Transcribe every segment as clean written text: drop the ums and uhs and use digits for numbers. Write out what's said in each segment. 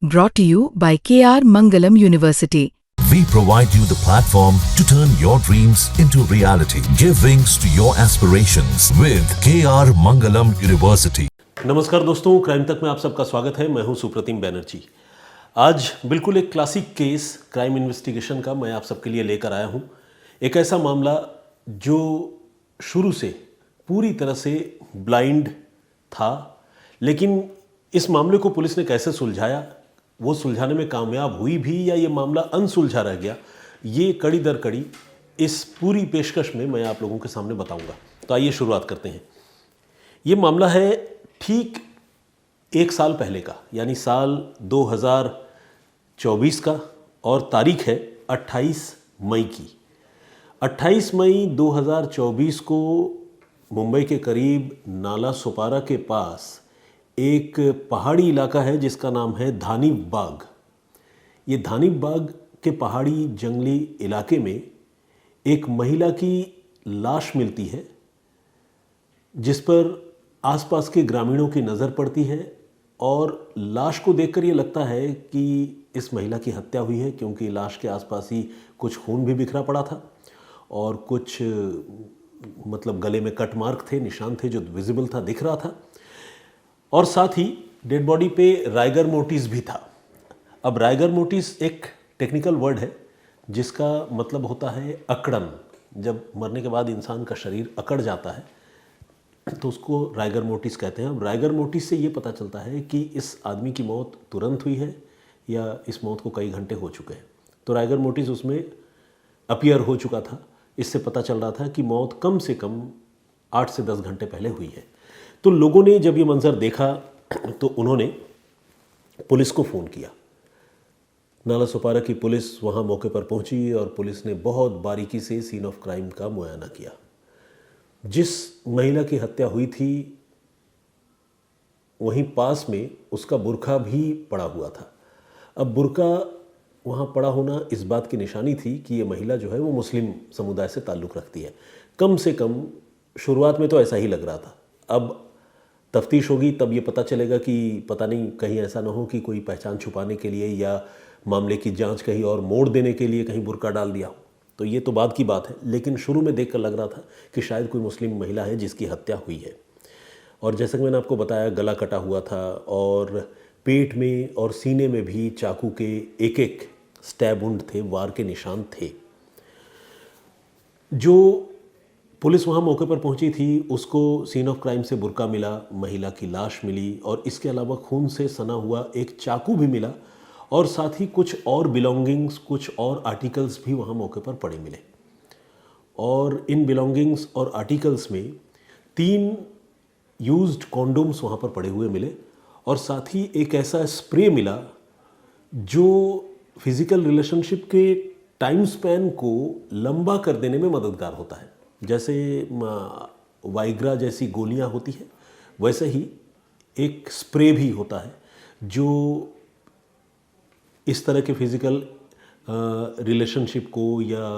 brought to you by KR Mangalam University. We provide you the platform to turn your dreams into reality. Give wings to your aspirations with KR Mangalam University. नमस्कार दोस्तों, crime तक में आप सबका स्वागत है। मैं हूं सुप्रतिम बैनर्जी। आज बिल्कुल एक क्लासिक केस क्राइम इन्वेस्टिगेशन का मैं आप सबके लिए लेकर आया हूं। एक ऐसा मामला जो शुरू से पूरी तरह से ब्लाइंड था, लेकिन इस मामले को पुलिस ने कैसे सुलझाया, वो सुलझाने में कामयाब हुई भी या ये मामला अनसुलझा रह गया, ये कड़ी दर कड़ी इस पूरी पेशकश में मैं आप लोगों के सामने बताऊंगा। तो आइए शुरुआत करते हैं। ये मामला है ठीक एक साल पहले का, यानी साल 2024 का, और तारीख है 28 मई की। 28 मई 2024 को मुंबई के करीब नाला सोपारा के पास एक पहाड़ी इलाका है जिसका नाम है धानी बाग। ये धानी बाग के पहाड़ी जंगली इलाके में एक महिला की लाश मिलती है, जिस पर आसपास के ग्रामीणों की नज़र पड़ती है और लाश को देखकर ये लगता है कि इस महिला की हत्या हुई है, क्योंकि लाश के आसपास ही कुछ खून भी बिखरा पड़ा था और कुछ गले में कट मार्क थे, निशान थे जो विजिबल था, दिख रहा था। और साथ ही डेड बॉडी पे राइगर मोर्टिस भी था। अब राइगर मोर्टिस एक टेक्निकल वर्ड है जिसका मतलब होता है अकड़न। जब मरने के बाद इंसान का शरीर अकड़ जाता है तो उसको राइगर मोर्टिस कहते हैं। अब राइगर मोर्टिस से ये पता चलता है कि इस आदमी की मौत तुरंत हुई है या इस मौत को कई घंटे हो चुके हैं। तो राइगर मोर्टिस उसमें अपीयर हो चुका था। इससे पता चल रहा था कि मौत कम से कम 8 से 10 घंटे पहले हुई है। तो लोगों ने जब ये मंजर देखा तो उन्होंने पुलिस को फ़ोन किया। नाला सोपारा की पुलिस वहाँ मौके पर पहुँची और पुलिस ने बहुत बारीकी से सीन ऑफ क्राइम का मुआयना किया। जिस महिला की हत्या हुई थी वहीं पास में उसका बुर्का भी पड़ा हुआ था। अब बुर्का वहाँ पड़ा होना इस बात की निशानी थी कि ये महिला जो है वो मुस्लिम समुदाय से ताल्लुक़ रखती है। कम से कम शुरुआत में तो ऐसा ही लग रहा था। अब तफ्तीश होगी तब ये पता चलेगा कि पता नहीं कहीं ऐसा ना हो कि कोई पहचान छुपाने के लिए या मामले की जांच कहीं और मोड़ देने के लिए कहीं बुर्का डाल दिया हो। तो ये तो बाद की बात है, लेकिन शुरू में देखकर लग रहा था कि शायद कोई मुस्लिम महिला है जिसकी हत्या हुई है। और जैसा कि मैंने आपको बताया, गला कटा हुआ था और पेट में और सीने में भी चाकू के एक एक स्टैब वुंड थे, वार के निशान थे। जो पुलिस वहाँ मौके पर पहुंची थी उसको सीन ऑफ क्राइम से बुर्का मिला, महिला की लाश मिली और इसके अलावा खून से सना हुआ एक चाकू भी मिला और साथ ही कुछ और बिलोंगिंग्स, कुछ और आर्टिकल्स भी वहाँ मौके पर पड़े मिले। और इन बिलोंगिंग्स और आर्टिकल्स में 3 यूज्ड कॉन्डोम्स वहाँ पर पड़े हुए मिले और साथ ही एक ऐसा स्प्रे मिला जो फिज़िकल रिलेशनशिप के टाइम स्पैन को लंबा कर देने में मददगार होता है। जैसे वाइग्रा जैसी गोलियां होती हैं, वैसे ही एक स्प्रे भी होता है जो इस तरह के फिज़िकल रिलेशनशिप को या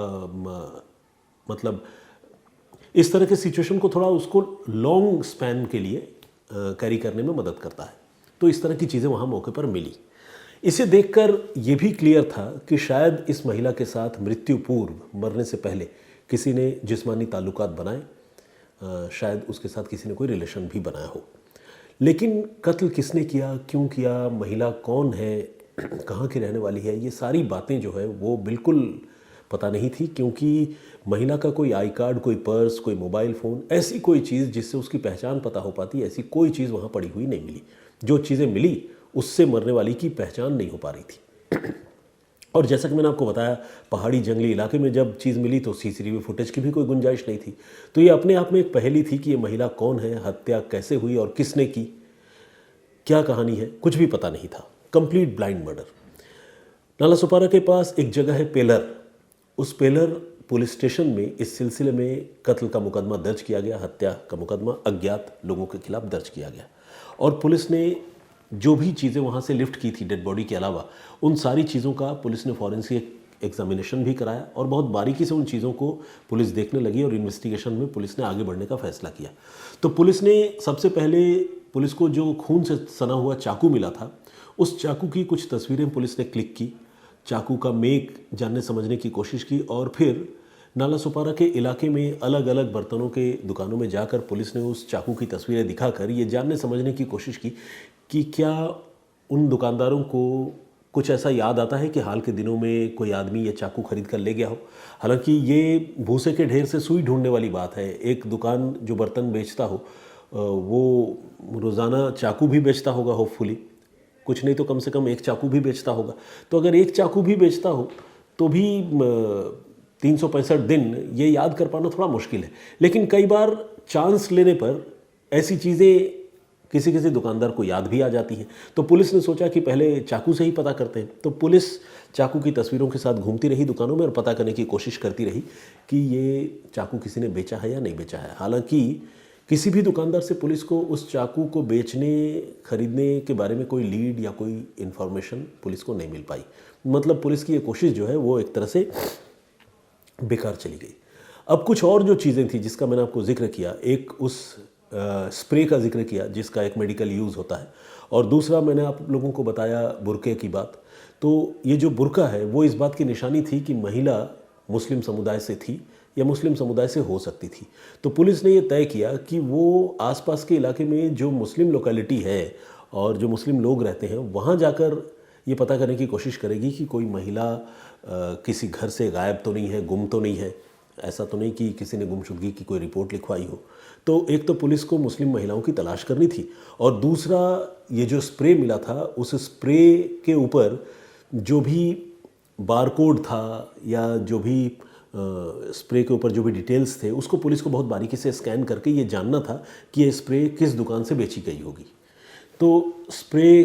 इस तरह के सिचुएशन को थोड़ा उसको लॉन्ग स्पैन के लिए कैरी करने में मदद करता है। तो इस तरह की चीज़ें वहाँ मौके पर मिली। इसे देखकर ये भी क्लियर था कि शायद इस महिला के साथ मृत्यु पूर्व, मरने से पहले किसी ने जिस्मानी ताल्लुकात बनाए, शायद उसके साथ किसी ने कोई रिलेशन भी बनाया हो। लेकिन कत्ल किसने किया, क्यों किया, महिला कौन है, कहाँ की रहने वाली है, ये सारी बातें जो है वो बिल्कुल पता नहीं थी, क्योंकि महिला का कोई आई कार्ड, कोई पर्स, कोई मोबाइल फ़ोन, ऐसी कोई चीज़ जिससे उसकी पहचान पता हो पाती, ऐसी कोई चीज़ वहाँ पड़ी हुई नहीं मिली। जो चीज़ें मिली उससे मरने वाली की पहचान नहीं हो पा रही थी। और जैसा कि मैंने आपको बताया, पहाड़ी जंगली इलाके में जब चीज़ मिली तो सीसीटीवी फुटेज की भी कोई गुंजाइश नहीं थी। तो ये अपने आप में एक पहेली थी कि ये महिला कौन है, हत्या कैसे हुई और किसने की, क्या कहानी है, कुछ भी पता नहीं था। Complete blind murder. Nala Sopara के पास एक जगह है पेलर। उस पेलर पुलिस स्टेशन में इस सिलसिले में कत्ल का मुकदमा दर्ज किया गया, हत्या का मुकदमा अज्ञात लोगों के खिलाफ दर्ज किया गया। और पुलिस ने जो भी चीज़ें वहाँ से लिफ्ट की थी डेड बॉडी के अलावा, उन सारी चीज़ों का पुलिस ने फॉरेंसिक एग्जामिनेशन भी कराया और बहुत बारीकी से उन चीज़ों को पुलिस देखने लगी और इन्वेस्टिगेशन में पुलिस ने आगे बढ़ने का फैसला किया। तो पुलिस ने सबसे पहले पुलिस को जो खून से सना हुआ चाकू मिला था उस चाकू की कुछ तस्वीरें पुलिस ने क्लिक की, चाकू का मेक जानने समझने की कोशिश की और फिर नाला सुपारा के इलाके में अलग अलग बर्तनों के दुकानों में जाकर पुलिस ने उस चाकू की तस्वीरें दिखाकर ये जानने समझने की कोशिश की कि क्या उन दुकानदारों को कुछ ऐसा याद आता है कि हाल के दिनों में कोई आदमी ये चाकू खरीद कर ले गया हो। हालांकि ये भूसे के ढेर से सुई ढूंढने वाली बात है। एक दुकान जो बर्तन बेचता हो वो रोज़ाना चाकू भी बेचता होगा, होपफुली कुछ नहीं तो कम से कम एक चाकू भी बेचता होगा। तो अगर एक चाकू भी बेचता हो तो भी 365 दिन ये याद कर पाना थोड़ा मुश्किल है। लेकिन कई बार चांस लेने पर ऐसी चीज़ें किसी किसी दुकानदार को याद भी आ जाती हैं। तो पुलिस ने सोचा कि पहले चाकू से ही पता करते हैं। तो पुलिस चाकू की तस्वीरों के साथ घूमती रही दुकानों में और पता करने की कोशिश करती रही कि ये चाकू किसी ने बेचा है या नहीं बेचा है। हालांकि किसी भी दुकानदार से पुलिस को उस चाकू को बेचने खरीदने के बारे में कोई लीड या कोई इन्फॉर्मेशन पुलिस को नहीं मिल पाई। मतलब पुलिस की ये कोशिश जो है वो एक तरह से बेकार चली गई। अब कुछ और जो चीज़ें थी जिसका मैंने आपको जिक्र किया, एक उस स्प्रे का जिक्र किया जिसका एक मेडिकल यूज़ होता है, और दूसरा मैंने आप लोगों को बताया बुर्के की बात। तो ये जो बुर्का है वो इस बात की निशानी थी कि महिला मुस्लिम समुदाय से थी या मुस्लिम समुदाय से हो सकती थी। तो पुलिस ने ये तय किया कि वो आसपास के इलाके में जो मुस्लिम लोकेलिटी है और जो मुस्लिम लोग रहते हैं वहाँ जाकर ये पता करने की कोशिश करेगी कि कोई महिला किसी घर से गायब तो नहीं है, गुम तो नहीं है। ऐसा तो नहीं कि किसी ने गुमशुदगी की कोई रिपोर्ट लिखवाई हो। तो एक तो पुलिस को मुस्लिम महिलाओं की तलाश करनी थी, और दूसरा ये जो स्प्रे मिला था उस स्प्रे के ऊपर जो भी बारकोड था या जो भी स्प्रे के ऊपर जो भी डिटेल्स थे उसको पुलिस को बहुत बारीकी से स्कैन करके ये जानना था कि ये स्प्रे किस दुकान से बेची गई होगी। तो स्प्रे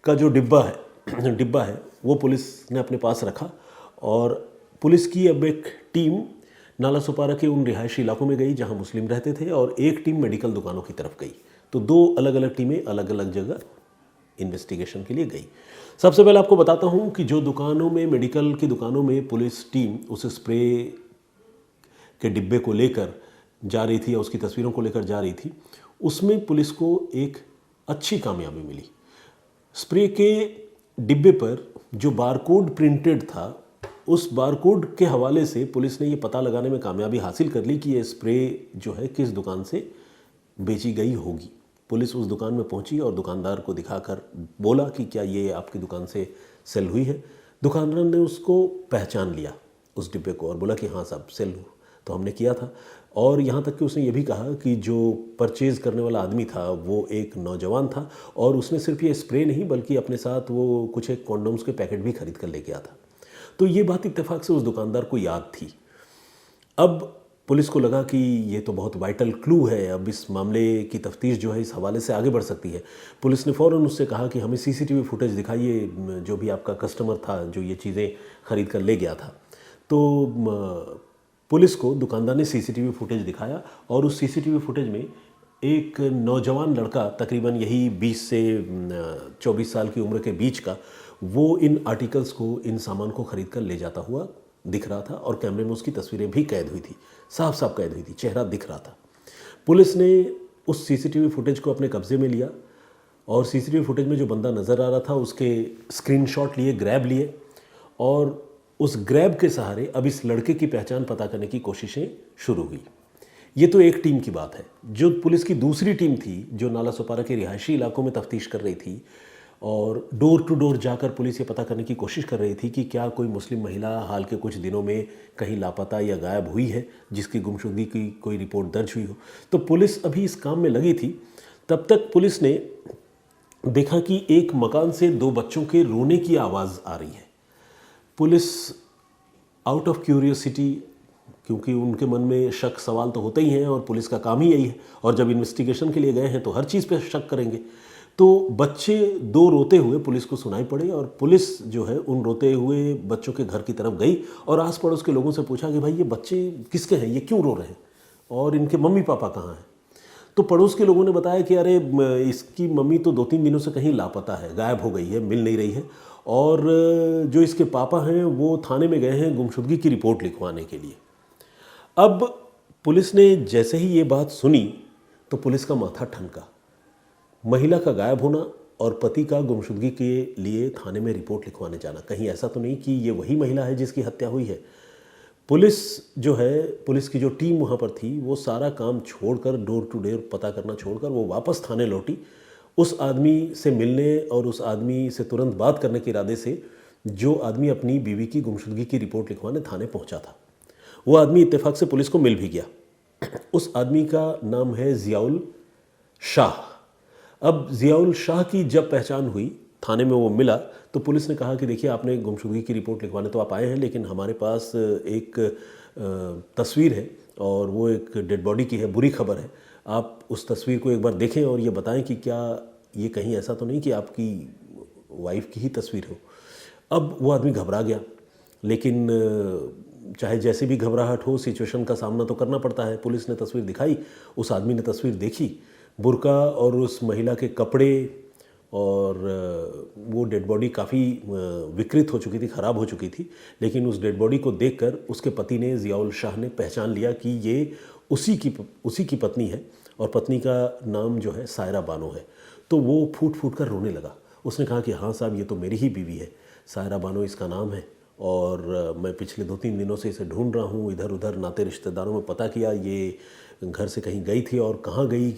का जो डिब्बा है वो पुलिस ने अपने पास रखा, और पुलिस की अब एक टीम नाला सुपारा के उन रिहायशी इलाकों में गई जहां मुस्लिम रहते थे, और एक टीम मेडिकल दुकानों की तरफ गई। तो दो अलग अलग टीमें अलग अलग जगह इन्वेस्टिगेशन के लिए गई। सबसे पहले आपको बताता हूं कि जो दुकानों में, मेडिकल की दुकानों में पुलिस टीम उस स्प्रे के डिब्बे को लेकर जा रही थी या उसकी तस्वीरों को लेकर जा रही थी, उसमें पुलिस को एक अच्छी कामयाबी मिली। स्प्रे के डिब्बे पर जो बारकोड प्रिंटेड था उस बारकोड के हवाले से पुलिस ने ये पता लगाने में कामयाबी हासिल कर ली कि ये स्प्रे जो है किस दुकान से बेची गई होगी। पुलिस उस दुकान में पहुंची और दुकानदार को दिखाकर बोला कि क्या ये आपकी दुकान से सेल हुई है। दुकानदार ने उसको पहचान लिया उस डिब्बे को और बोला कि हाँ साहब सेल तो हमने किया था। और यहाँ तक कि उसने ये भी कहा कि जो परचेज़ करने वाला आदमी था वो एक नौजवान था, और उसने सिर्फ ये स्प्रे नहीं बल्कि अपने साथ वो कुछ एक कॉन्डोम्स के पैकेट भी खरीद कर लेके आया था। तो ये बात इत्तेफाक से उस दुकानदार को याद थी। अब पुलिस को लगा कि ये तो बहुत वाइटल क्लू है, अब इस मामले की तफ्तीश जो है इस हवाले से आगे बढ़ सकती है। पुलिस ने फ़ौरन उससे कहा कि हमें सीसीटीवी फुटेज दिखाइए जो भी आपका कस्टमर था जो ये चीज़ें खरीद कर ले गया था। तो पुलिस को दुकानदार ने सीसीटीवी फुटेज दिखाया, और उस सीसीटीवी फुटेज में एक नौजवान लड़का तकरीबन यही 20 से 24 साल की उम्र के बीच का, वो इन आर्टिकल्स को, इन सामान को खरीद कर ले जाता हुआ दिख रहा था, और कैमरे में उसकी तस्वीरें भी कैद हुई थी, साफ साफ कैद हुई थी, चेहरा दिख रहा था। पुलिस ने उस सीसीटीवी फुटेज को अपने कब्जे में लिया, और सीसीटीवी फुटेज में जो बंदा नज़र आ रहा था उसके स्क्रीनशॉट लिए, ग्रैब लिए, और उस ग्रैब के सहारे अब इस लड़के की पहचान पता करने की कोशिशें शुरू हुई। ये तो एक टीम की बात है। जो पुलिस की दूसरी टीम थी जो नाला सुपारा के रिहायशी इलाकों में तफ्तीश कर रही थी, और डोर टू डोर जाकर पुलिस ये पता करने की कोशिश कर रही थी कि क्या कोई मुस्लिम महिला हाल के कुछ दिनों में कहीं लापता या गायब हुई है जिसकी गुमशुदगी की कोई रिपोर्ट दर्ज हुई हो। तो पुलिस अभी इस काम में लगी थी। तब तक पुलिस ने देखा कि एक मकान से दो बच्चों के रोने की आवाज़ आ रही है। पुलिस आउट ऑफ क्यूरियोसिटी, क्योंकि उनके मन में शक सवाल तो होते ही हैं और पुलिस का काम ही यही है, और जब इन्वेस्टिगेशन के लिए गए हैं तो हर चीज़ पे शक करेंगे। तो बच्चे दो रोते हुए पुलिस को सुनाई पड़े, और पुलिस जो है उन रोते हुए बच्चों के घर की तरफ गई और आस पड़ोस के लोगों से पूछा कि भाई ये बच्चे किसके हैं, ये क्यों रो रहे हैं, और इनके मम्मी पापा कहाँ हैं। तो पड़ोस के लोगों ने बताया कि अरे इसकी मम्मी तो 2-3 दिनों से कहीं लापता है, गायब हो गई है, मिल नहीं रही है, और जो इसके पापा हैं वो थाने में गए हैं गुमशुदगी की रिपोर्ट लिखवाने के लिए। अब पुलिस ने जैसे ही ये बात सुनी तो पुलिस का माथा ठनका। महिला का गायब होना और पति का गुमशुदगी के लिए थाने में रिपोर्ट लिखवाने जाना। कहीं ऐसा तो नहीं कि ये वही महिला है जिसकी हत्या हुई है। पुलिस जो है, पुलिस की जो टीम वहाँ पर थी, वो सारा काम छोड़कर, डोर टू डोर पता करना छोड़कर वो वापस थाने लौटी उस आदमी से मिलने और उस आदमी से तुरंत बात करने के इरादे से जो आदमी अपनी बीवी की गुमशुदगी की रिपोर्ट लिखवाने थाने पहुँचा था। वो आदमी इत्तेफाक से पुलिस को मिल भी गया। उस आदमी का नाम है ज़ियाउल शाह। अब ज़ियाउल शाह की जब पहचान हुई, थाने में वो मिला, तो पुलिस ने कहा कि देखिए, आपने गुमशुदगी की रिपोर्ट लिखवाने तो आप आए हैं, लेकिन हमारे पास एक तस्वीर है और वो एक डेड बॉडी की है, बुरी खबर है। आप उस तस्वीर को एक बार देखें और ये बताएं कि क्या ये कहीं ऐसा तो नहीं कि आपकी वाइफ की ही तस्वीर हो। अब वो आदमी घबरा गया, लेकिन चाहे जैसी भी घबराहट हो, सिचुएशन का सामना तो करना पड़ता है। पुलिस ने तस्वीर दिखाई, उस आदमी ने तस्वीर देखी, बुर्का और उस महिला के कपड़े, और वो डेड बॉडी काफ़ी विकृत हो चुकी थी, ख़राब हो चुकी थी। लेकिन उस डेड बॉडी को देखकर उसके पति ने, ज़ियाउल शाह ने, पहचान लिया कि ये उसी की पत्नी है और पत्नी का नाम जो है सायरा बानो है। तो वो फूट फूट कर रोने लगा। उसने कहा कि हाँ साहब, ये तो मेरी ही बीवी है, सायरा बानो इसका नाम है, और मैं पिछले 2-3 दिनों से इसे ढूंढ रहा हूँ। इधर उधर नाते रिश्तेदारों में पता किया, ये घर से कहीं गई थी, और कहाँ गई,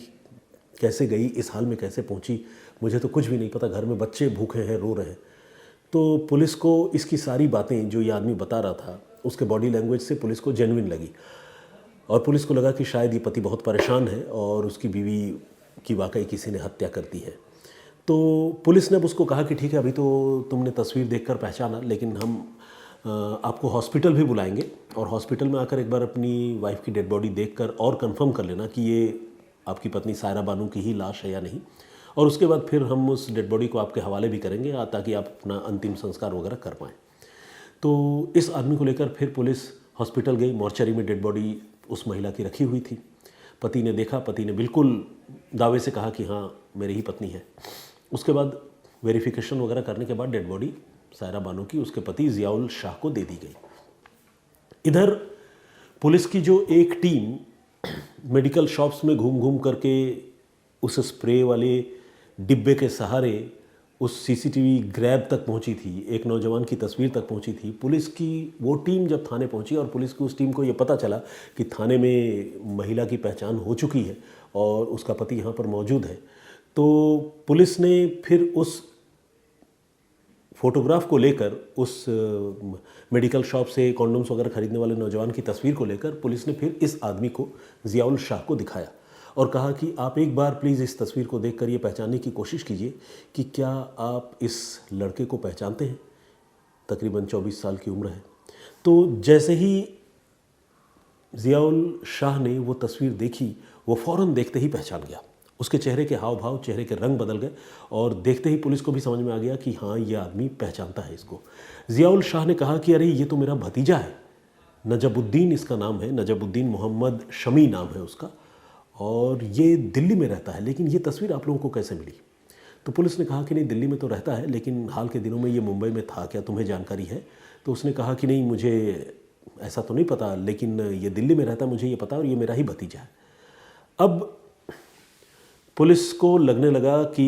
कैसे गई, इस हाल में कैसे पहुँची, मुझे तो कुछ भी नहीं पता। घर में बच्चे भूखे हैं, रो रहे हैं। तो पुलिस को इसकी सारी बातें जो ये आदमी बता रहा था, उसके बॉडी लैंग्वेज से पुलिस को जेन्युइन लगी, और पुलिस को लगा कि शायद ये पति बहुत परेशान है और उसकी बीवी की वाकई किसी ने हत्या कर दी है। तो पुलिस ने अब उसको कहा कि ठीक है, अभी तो तुमने तस्वीर देखकर पहचाना, लेकिन हम आपको हॉस्पिटल भी बुलाएंगे, और हॉस्पिटल में आकर एक बार अपनी वाइफ की डेड बॉडी देखकर और कंफर्म कर लेना कि ये आपकी पत्नी सायरा बानो की ही लाश है या नहीं। और उसके बाद फिर हम उस डेड बॉडी को आपके हवाले भी करेंगे, ताकि आप अपना अंतिम संस्कार वगैरह कर पाएँ। तो इस आदमी को लेकर फिर पुलिस हॉस्पिटल गई। मॉर्चरी में डेड बॉडी उस महिला की रखी हुई थी। पति ने देखा, पति ने बिल्कुल दावे से कहा कि हाँ, मेरी ही पत्नी है। उसके बाद वेरिफिकेशन वगैरह करने के बाद डेड बॉडी सायरा बानो की उसके पति ज़ियाउल शाह को दे दी गई। इधर पुलिस की जो एक टीम मेडिकल शॉप्स में घूम घूम करके उस स्प्रे वाले डिब्बे के सहारे उस सीसीटीवी ग्रैब तक पहुंची थी, एक नौजवान की तस्वीर तक पहुंची थी। पुलिस की वो टीम जब थाने पहुंची और पुलिस की उस टीम को ये पता चला कि थाने में महिला की पहचान हो चुकी है और उसका पति यहाँ पर मौजूद है, तो पुलिस ने फिर उस फोटोग्राफ को लेकर, उस मेडिकल शॉप से कॉन्डोम्स वगैरह खरीदने वाले नौजवान की तस्वीर को लेकर पुलिस ने फिर इस आदमी को, ज़ियाउल शाह को, दिखाया और कहा कि आप एक बार प्लीज़ इस तस्वीर को देखकर ये पहचानने की कोशिश कीजिए कि क्या आप इस लड़के को पहचानते हैं। तकरीबन 24 साल की उम्र है। तो जैसे ही ज़ियाउल शाह ने वो तस्वीर देखी, वो फ़ौरन देखते ही पहचान गया। उसके चेहरे के हाव भाव, चेहरे के रंग बदल गए, और देखते ही पुलिस को भी समझ में आ गया कि हाँ, ये आदमी पहचानता है इसको। ज़ियाउल शाह ने कहा कि अरे, ये तो मेरा भतीजा है, नजबुद्दीन इसका नाम है, नजबुद्दीन मोहम्मद शमी नाम है उसका, और ये दिल्ली में रहता है, लेकिन ये तस्वीर आप लोगों को कैसे मिली? तो पुलिस ने कहा कि नहीं, दिल्ली में तो रहता है, लेकिन हाल के दिनों में ये मुंबई में था, क्या तुम्हें जानकारी है? तो उसने कहा कि नहीं, मुझे ऐसा तो नहीं पता, लेकिन ये दिल्ली में रहता है, मुझे ये पता, और ये मेरा ही भतीजा है। अब पुलिस को लगने लगा कि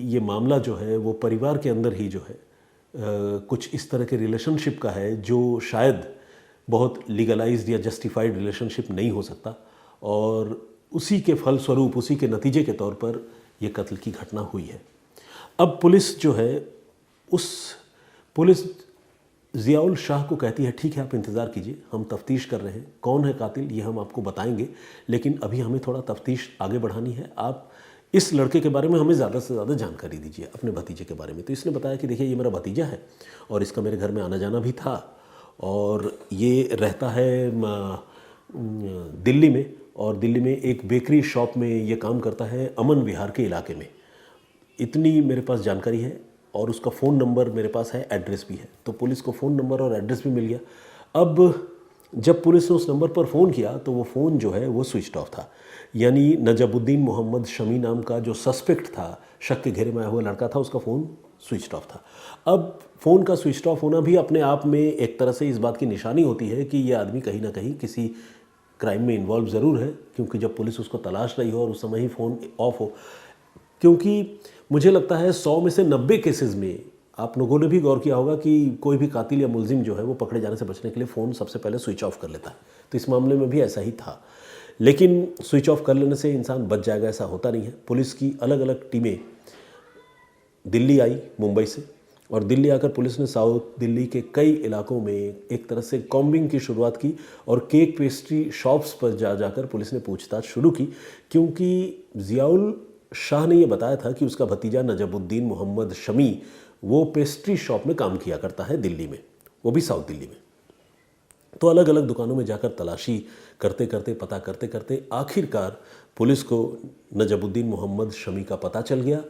ये मामला जो है वो परिवार के अंदर ही जो है कुछ इस तरह के रिलेशनशिप का है, जो शायद बहुत लीगलाइज्ड या जस्टिफाइड रिलेशनशिप नहीं हो सकता, और उसी के फलस्वरूप, उसी के नतीजे के तौर पर ये कत्ल की घटना हुई है। अब पुलिस जो है, पुलिस ज़ियाउल शाह को कहती है ठीक है, आप इंतज़ार कीजिए, हम तफ्तीश कर रहे हैं, कौन है कातिल ये हम आपको बताएंगे, लेकिन अभी हमें थोड़ा तफ्तीश आगे बढ़ानी है। आप इस लड़के के बारे में हमें ज़्यादा से ज़्यादा जानकारी दीजिए, अपने भतीजे के बारे में। तो इसने बताया कि देखिए, ये मेरा भतीजा है और इसका मेरे घर में आना जाना भी था, और ये रहता है दिल्ली में, और दिल्ली में एक बेकरी शॉप में ये काम करता है, अमन विहार के इलाके में। इतनी मेरे पास जानकारी है, और उसका फ़ोन नंबर मेरे पास है, एड्रेस भी है। तो पुलिस को फ़ोन नंबर और एड्रेस भी मिल गया। अब जब पुलिस ने उस नंबर पर फ़ोन किया तो वो फ़ोन जो है वो स्विच ऑफ था, यानी नजबुद्दीन मोहम्मद शमी नाम का जो सस्पेक्ट था, शक के घेरे में आया हुआ लड़का था, उसका फ़ोन स्विच ऑफ था। अब फ़ोन का स्विच ऑफ होना भी अपने आप में एक तरह से इस बात की निशानी होती है कि ये आदमी कहीं ना कहीं किसी क्राइम में इन्वॉल्व ज़रूर है, क्योंकि जब पुलिस उसको तलाश रही हो और उस समय ही फ़ोन ऑफ हो, क्योंकि मुझे लगता है 100 में से 90 केसेस में आप लोगों ने भी गौर किया होगा कि कोई भी कातिल या मुलजिम जो है वो पकड़े जाने से बचने के लिए फ़ोन सबसे पहले स्विच ऑफ कर लेता है। तो इस मामले में भी ऐसा ही था, लेकिन स्विच ऑफ कर लेने से इंसान बच जाएगा ऐसा होता नहीं है। पुलिस की अलग अलग टीमें दिल्ली आई मुंबई से, और दिल्ली आकर पुलिस ने साउथ दिल्ली के कई इलाकों में एक तरह से कॉम्बिंग की शुरुआत की और केक पेस्ट्री शॉप्स पर जाकर पुलिस ने पूछताछ शुरू की, क्योंकि ज़ियाउल शाह ने यह बताया था कि उसका भतीजा नजबुद्दीन मोहम्मद शमी वो पेस्ट्री शॉप में काम किया करता है दिल्ली में, वो भी साउथ दिल्ली में। तो अलग अलग दुकानों में जाकर तलाशी करते करते पता करते करते आखिरकार पुलिस को नजबुद्दीन मोहम्मद शमी का पता चल गया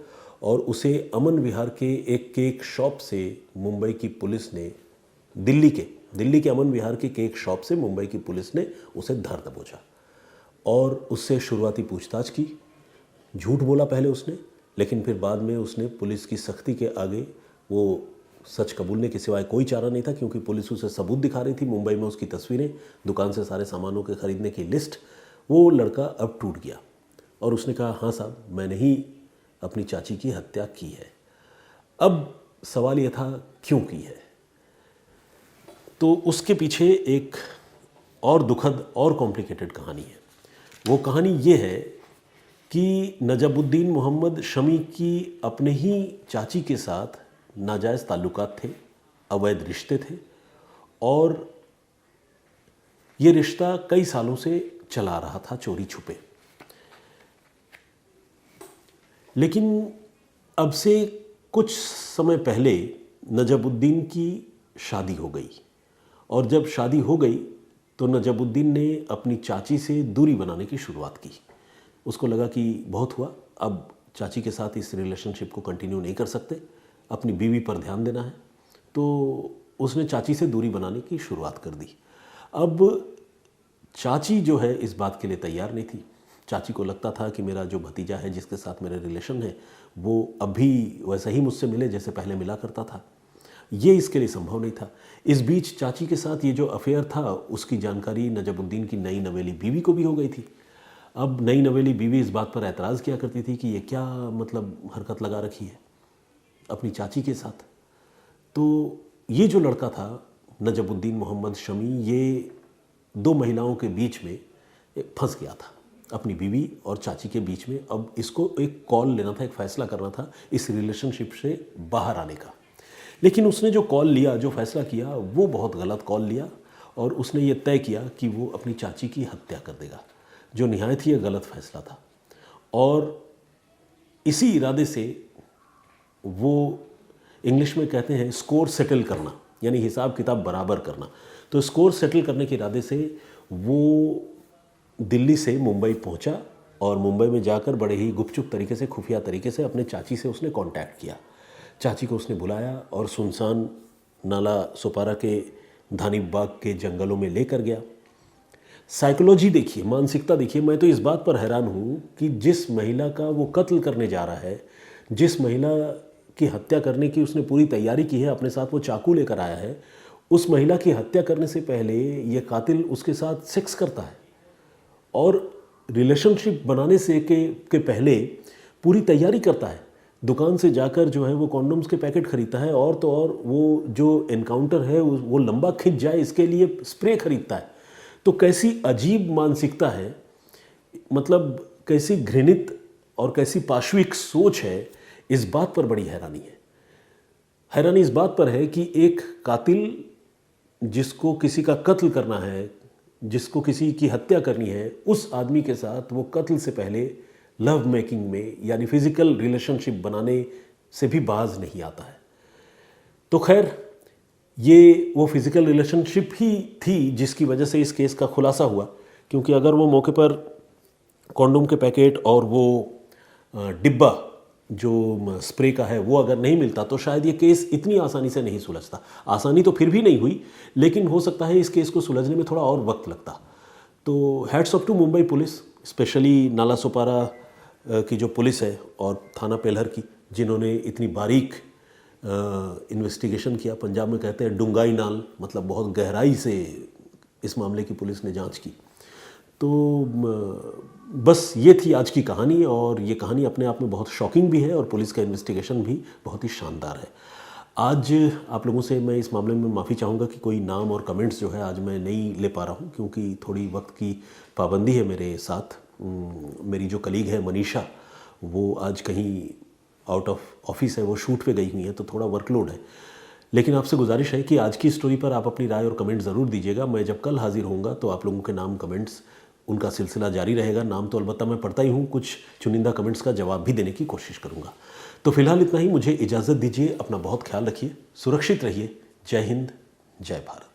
और उसे अमन विहार के एक केक शॉप से मुंबई की पुलिस ने दिल्ली के अमन विहार के केक शॉप से मुंबई की पुलिस ने उसे धर दबोचा और उससे शुरुआती पूछताछ की। झूठ बोला पहले उसने, लेकिन फिर बाद में उसने पुलिस की सख्ती के आगे वो सच कबूलने के सिवाय कोई चारा नहीं था, क्योंकि पुलिस उसे सबूत दिखा रही थी, मुंबई में उसकी तस्वीरें, दुकान से सारे सामानों के खरीदने की लिस्ट। वो लड़का अब टूट गया और उसने कहा, हाँ साहब, मैंने ही अपनी चाची की हत्या की है। अब सवाल यह था क्यों की है, तो उसके पीछे एक और दुखद और कॉम्प्लिकेटेड कहानी है। वो कहानी ये है कि नजबुद्दीन मोहम्मद शमी की अपने ही चाची के साथ नाजायज़ ताल्लुकात थे, अवैध रिश्ते थे, और ये रिश्ता कई सालों से चला रहा था चोरी छुपे। लेकिन अब से कुछ समय पहले नजबुद्दीन की शादी हो गई, और जब शादी हो गई तो नजबुद्दीन ने अपनी चाची से दूरी बनाने की शुरुआत की। उसको लगा कि बहुत हुआ, अब चाची के साथ इस रिलेशनशिप को कंटिन्यू नहीं कर सकते, अपनी बीवी पर ध्यान देना है। तो उसने चाची से दूरी बनाने की शुरुआत कर दी। अब चाची जो है इस बात के लिए तैयार नहीं थी। चाची को लगता था कि मेरा जो भतीजा है जिसके साथ मेरे रिलेशन है वो अभी वैसा ही मुझसे मिले जैसे पहले मिला करता था। ये इसके लिए संभव नहीं था। इस बीच चाची के साथ ये जो अफेयर था उसकी जानकारी नजबुद्दीन की नई नवेली बीवी को भी हो गई थी। अब नई नवेली बीवी इस बात पर एतराज़ किया करती थी कि ये क्या मतलब हरकत लगा रखी है अपनी चाची के साथ। तो ये जो लड़का था नजबुद्दीन मोहम्मद शमी, ये दो महिलाओं के बीच में फंस गया था, अपनी बीवी और चाची के बीच में। अब इसको एक कॉल लेना था, एक फ़ैसला करना था इस रिलेशनशिप से बाहर आने का। लेकिन उसने जो कॉल लिया, जो फ़ैसला किया, वो बहुत गलत कॉल लिया, और उसने ये तय किया कि वो अपनी चाची की हत्या कर देगा, जो निहायत ही गलत फ़ैसला था। और इसी इरादे से वो, इंग्लिश में कहते हैं स्कोर सेटल करना, यानी हिसाब किताब बराबर करना। तो स्कोर सेटल करने के इरादे से वो दिल्ली से मुंबई पहुंचा, और मुंबई में जाकर बड़े ही गुपचुप तरीके से, खुफिया तरीके से अपने चाची से उसने कांटेक्ट किया। चाची को उसने बुलाया और सुनसान नाला सोपारा के धानी बाग के जंगलों में लेकर गया। साइकोलॉजी देखिए, मानसिकता देखिए। मैं तो इस बात पर हैरान हूँ कि जिस महिला का वो कत्ल करने जा रहा है, जिस महिला की हत्या करने की उसने पूरी तैयारी की है, अपने साथ वो चाकू लेकर आया है, उस महिला की हत्या करने से पहले ये कातिल उसके साथ सेक्स करता है, और रिलेशनशिप बनाने से के पहले पूरी तैयारी करता है। दुकान से जाकर जो है वो कॉन्डोम्स के पैकेट खरीदता है, और तो और वो जो एनकाउंटर है वो लंबा खिंच जाए इसके लिए स्प्रे खरीदता है। तो कैसी अजीब मानसिकता है, मतलब कैसी घृणित और कैसी पाशविक सोच है, इस बात पर बड़ी हैरानी है। हैरानी इस बात पर है कि एक कातिल जिसको किसी का कत्ल करना है, जिसको किसी की हत्या करनी है, उस आदमी के साथ वो कत्ल से पहले लव मेकिंग में, यानी फिजिकल रिलेशनशिप बनाने से भी बाज नहीं आता है। तो खैर, ये वो फिजिकल रिलेशनशिप ही थी जिसकी वजह से इस केस का खुलासा हुआ, क्योंकि अगर वो मौके पर कॉन्डोम के पैकेट और वो डिब्बा जो स्प्रे का है वो अगर नहीं मिलता तो शायद ये केस इतनी आसानी से नहीं सुलझता। आसानी तो फिर भी नहीं हुई, लेकिन हो सकता है इस केस को सुलझने में थोड़ा और वक्त लगता। तो hats off to Mumbai police, specially Nala Sopara की जो पुलिस है और थाना पेलहर की, जिन्होंने इतनी बारीक इन्वेस्टिगेशन किया। पंजाब में कहते हैं डूंगाई नाल, मतलब बहुत गहराई से इस मामले की पुलिस ने जांच की। तो बस ये थी आज की कहानी, और ये कहानी अपने आप में बहुत शॉकिंग भी है और पुलिस का इन्वेस्टिगेशन भी बहुत ही शानदार है। आज आप लोगों से मैं इस मामले में माफ़ी चाहूँगा कि कोई नाम और कमेंट्स जो है आज मैं नहीं ले पा रहा हूँ, क्योंकि थोड़ी वक्त की पाबंदी है मेरे साथ। मेरी जो कलीग है मनीषा, वो आज कहीं आउट ऑफ ऑफिस है, वो शूट पे गई हुई है, तो थोड़ा वर्कलोड है। लेकिन आपसे गुजारिश है कि आज की स्टोरी पर आप अपनी राय और कमेंट ज़रूर दीजिएगा। मैं जब कल हाजिर होऊंगा तो आप लोगों के नाम, कमेंट्स, उनका सिलसिला जारी रहेगा। नाम तो अलबत्ता मैं पढ़ता ही हूँ, कुछ चुनिंदा कमेंट्स का जवाब भी देने की कोशिश करूँगा। तो फिलहाल इतना ही, मुझे इजाज़त दीजिए। अपना बहुत ख्याल रखिए, सुरक्षित रहिए। जय हिंद, जय भारत।